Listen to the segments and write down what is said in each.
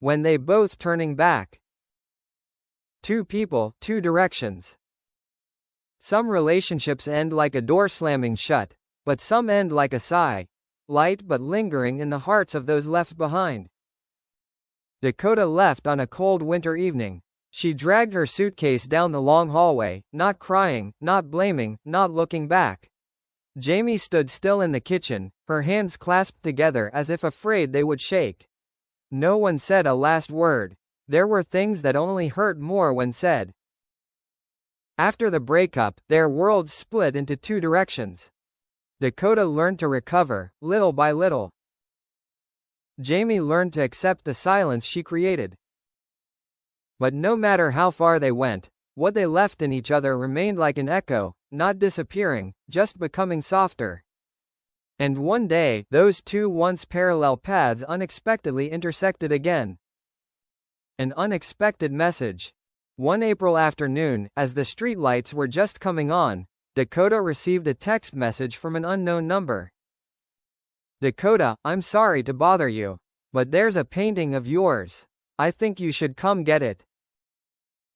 When they both turning back. Two people, two directions. Some relationships end like a door slamming shut, but some end like a sigh, light but lingering in the hearts of those left behind. Dakota left on a cold winter evening. She dragged her suitcase down the long hallway, not crying, not blaming, not looking back. Jamie stood still in the kitchen, her hands clasped together as if afraid they would shake. No one said a last word. There were things that only hurt more when said. After the breakup, their worlds split into two directions. Dakota learned to recover, little by little. Jamie learned to accept the silence she created. But no matter how far they went, what they left in each other remained like an echo, not disappearing, just becoming softer. And one day, those two once parallel paths unexpectedly intersected again. An unexpected message. One April afternoon, as the streetlights were just coming on, Dakota received a text message from an unknown number. Dakota, I'm sorry to bother you, but there's a painting of yours. I think you should come get it.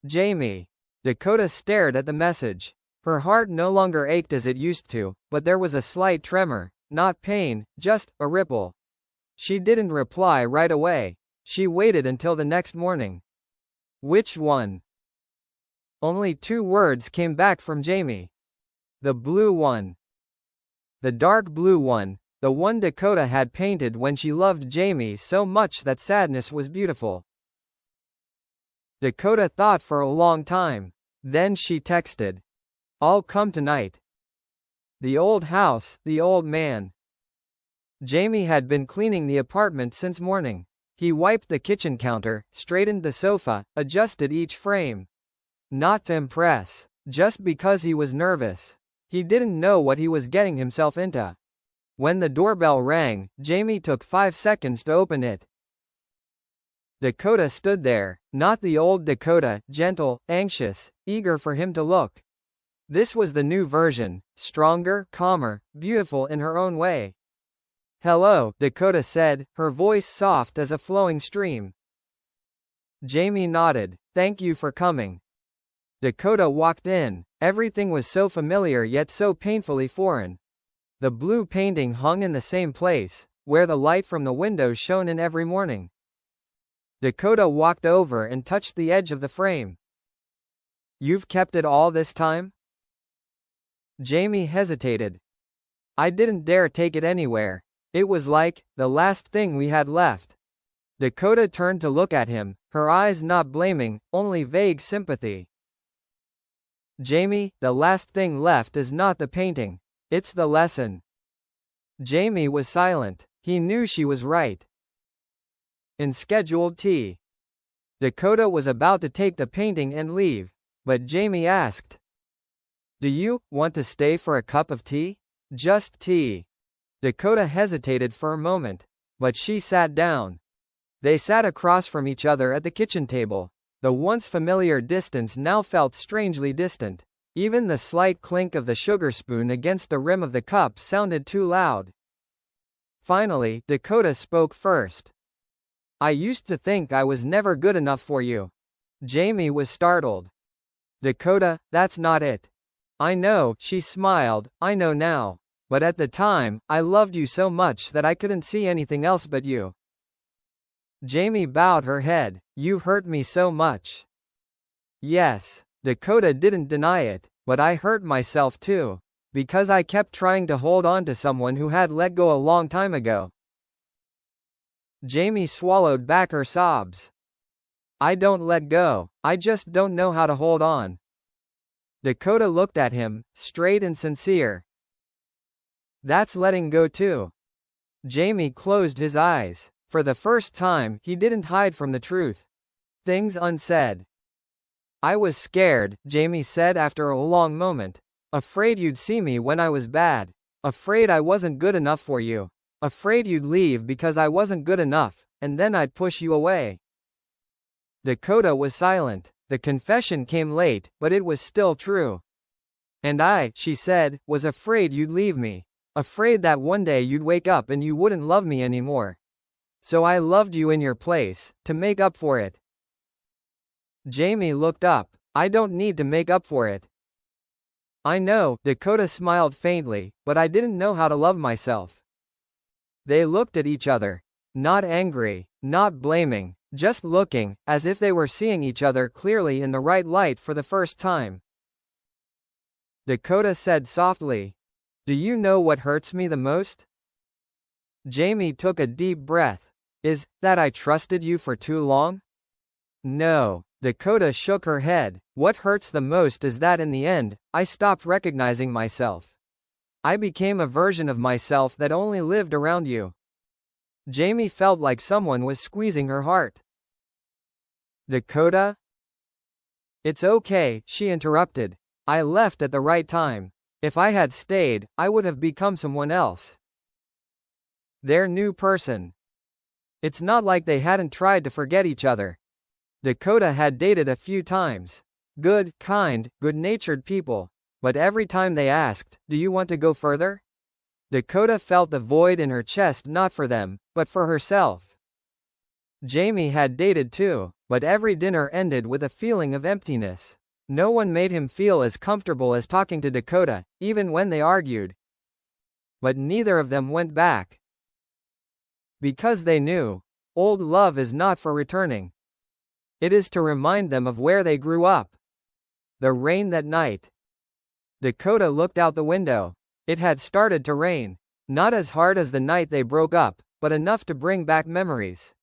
Jamie. Dakota stared at the message. Her heart no longer ached as it used to, but there was a slight tremor, not pain, just a ripple. She didn't reply right away. She waited until the next morning. Which one? Only 2 words came back from Jamie. The blue one. The dark blue one, the one Dakota had painted when she loved Jamie so much that sadness was beautiful. Dakota thought for a long time. Then she texted. I'll come tonight. The old house, the old man. Jamie had been cleaning the apartment since morning. He wiped the kitchen counter, straightened the sofa, adjusted each frame. Not to impress. Just because he was nervous. He didn't know what he was getting himself into. When the doorbell rang, Jamie took 5 seconds to open it. Dakota stood there, not the old Dakota, gentle, anxious, eager for him to look. This was the new version, stronger, calmer, beautiful in her own way. Hello, Dakota said, her voice soft as a flowing stream. Jamie nodded. Thank you for coming. Dakota walked in. Everything was so familiar yet so painfully foreign. The blue painting hung in the same place, where the light from the window shone in every morning. Dakota walked over and touched the edge of the frame. You've kept it all this time? Jamie hesitated. I didn't dare take it anywhere. It was like the last thing we had left. Dakota turned to look at him, her eyes not blaming, only vague sympathy. Jamie, the last thing left is not the painting. It's the lesson. Jamie was silent. He knew she was right. In scheduled tea. Dakota was about to take the painting and leave, but Jamie asked, do you want to stay for a cup of tea? Just tea. Dakota hesitated for a moment, but she sat down. They sat across from each other at the kitchen table. The once familiar distance now felt strangely distant. Even the slight clink of the sugar spoon against the rim of the cup sounded too loud. Finally, Dakota spoke first. I used to think I was never good enough for you. Jamie was startled. Dakota, that's not it. I know, she smiled, I know now. But at the time, I loved you so much that I couldn't see anything else but you. Jamie bowed her head. You hurt me so much. Yes. Dakota didn't deny it, but I hurt myself too. Because I kept trying to hold on to someone who had let go a long time ago. Jamie swallowed back her sobs. I don't let go, I just don't know how to hold on. Dakota looked at him, straight and sincere. That's letting go too. Jamie closed his eyes. For the first time, he didn't hide from the truth. Things unsaid. I was scared, Jamie said after a long moment. Afraid you'd see me when I was bad. Afraid I wasn't good enough for you. Afraid you'd leave because I wasn't good enough, and then I'd push you away. Dakota was silent. The confession came late, but it was still true. And I, she said, was afraid you'd leave me. Afraid that one day you'd wake up and you wouldn't love me anymore. So I loved you in your place, to make up for it. Jamie looked up. I don't need to make up for it. I know, Dakota smiled faintly, but I didn't know how to love myself. They looked at each other. Not angry, not blaming, just looking, as if they were seeing each other clearly in the right light for the first time. Dakota said softly, "Do you know what hurts me the most?" Jamie took a deep breath. Is that I trusted you for too long? No. Dakota shook her head. What hurts the most is that in the end, I stopped recognizing myself. I became a version of myself that only lived around you. Jamie felt like someone was squeezing her heart. Dakota? It's okay, she interrupted. I left at the right time. If I had stayed, I would have become someone else. Their new person. It's not like they hadn't tried to forget each other. Dakota had dated a few times. Good, kind, good-natured people. But every time they asked, "Do you want to go further?" Dakota felt the void in her chest, not for them, but for herself. Jamie had dated too, but every dinner ended with a feeling of emptiness. No one made him feel as comfortable as talking to Dakota, even when they argued. But neither of them went back. Because they knew, old love is not for returning. It is to remind them of where they grew up. The rain that night. Dakota looked out the window. It had started to rain. Not as hard as the night they broke up, but enough to bring back memories.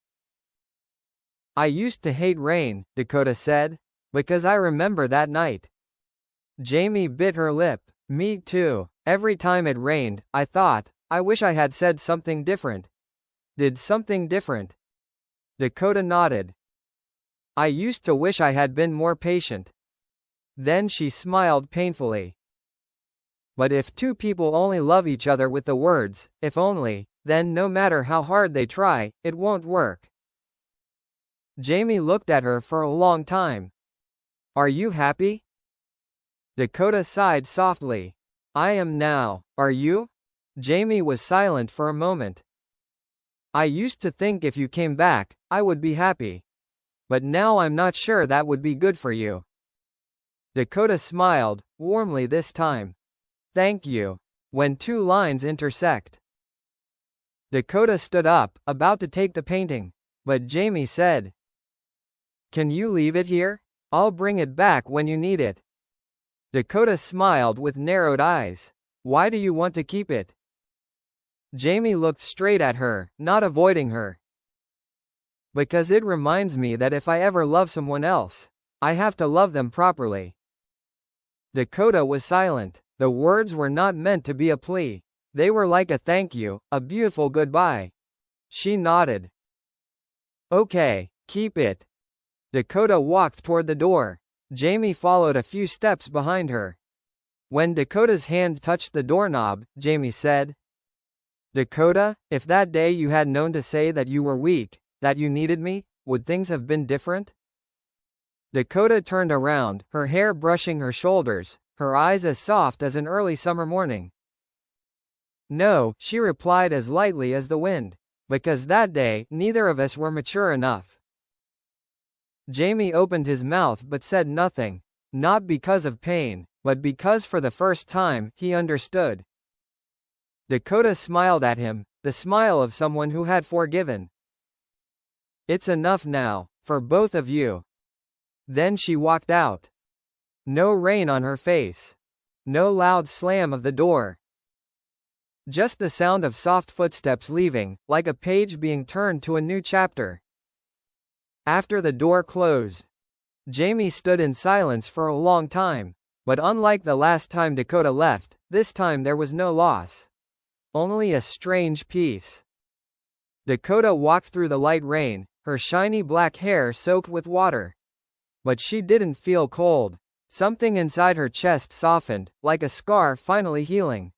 I used to hate rain, Dakota said, because I remember that night. Jamie bit her lip. Me too. Every time it rained, I thought, I wish I had said something different. Did something different. Dakota nodded. I used to wish I had been more patient. Then she smiled painfully. But if two people only love each other with the words, if only, then no matter how hard they try, it won't work. Jamie looked at her for a long time. Are you happy? Dakota sighed softly. I am now. Are you? Jamie was silent for a moment. I used to think if you came back, I would be happy. But now I'm not sure that would be good for you. Dakota smiled, warmly this time. Thank you. When two lines intersect. Dakota stood up, about to take the painting. But Jamie said, "Can you leave it here? I'll bring it back when you need it." Dakota smiled with narrowed eyes. Why do you want to keep it? Jamie looked straight at her, not avoiding her. Because it reminds me that if I ever love someone else, I have to love them properly. Dakota was silent. The words were not meant to be a plea. They were like a thank you, a beautiful goodbye. She nodded. Okay, keep it. Dakota walked toward the door. Jamie followed a few steps behind her. When Dakota's hand touched the doorknob, Jamie said, Dakota, if that day you had known to say that you were weak, that you needed me, would things have been different? Dakota turned around, her hair brushing her shoulders, her eyes as soft as an early summer morning. No, she replied as lightly as the wind. Because that day, neither of us were mature enough. Jamie opened his mouth but said nothing, not because of pain, but because for the first time, he understood. Dakota smiled at him, the smile of someone who had forgiven. It's enough now, for both of you. Then she walked out. No rain on her face. No loud slam of the door. Just the sound of soft footsteps leaving, like a page being turned to a new chapter. After the door closed, Jamie stood in silence for a long time, but unlike the last time Dakota left, this time there was no loss. Only a strange peace. Dakota walked through the light rain, her shiny black hair soaked with water. But she didn't feel cold. Something inside her chest softened, like a scar finally healing.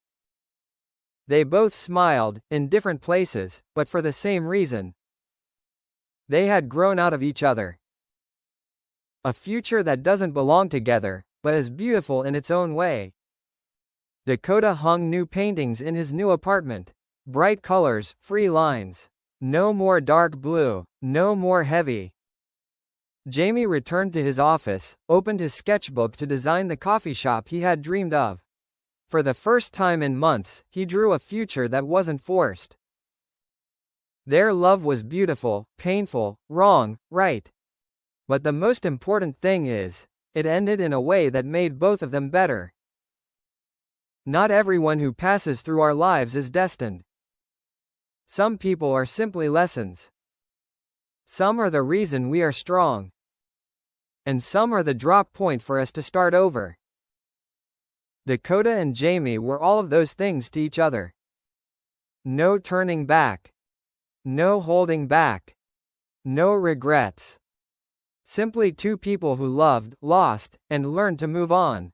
They both smiled, in different places, but for the same reason. They had grown out of each other. A future that doesn't belong together, but is beautiful in its own way. Dakota hung new paintings in his new apartment. Bright colors, free lines. No more dark blue. No more heavy. Jamie returned to his office, opened his sketchbook to design the coffee shop he had dreamed of. For the first time in months, he drew a future that wasn't forced. Their love was beautiful, painful, wrong, right. But the most important thing is, it ended in a way that made both of them better. Not everyone who passes through our lives is destined. Some people are simply lessons. Some are the reason we are strong. And some are the drop point for us to start over. Dakota and Jamie were all of those things to each other. No turning back. No holding back. No regrets. Simply two people who loved, lost, and learned to move on.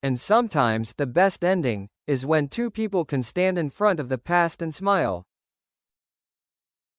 And sometimes the best ending is when two people can stand in front of the past and smile.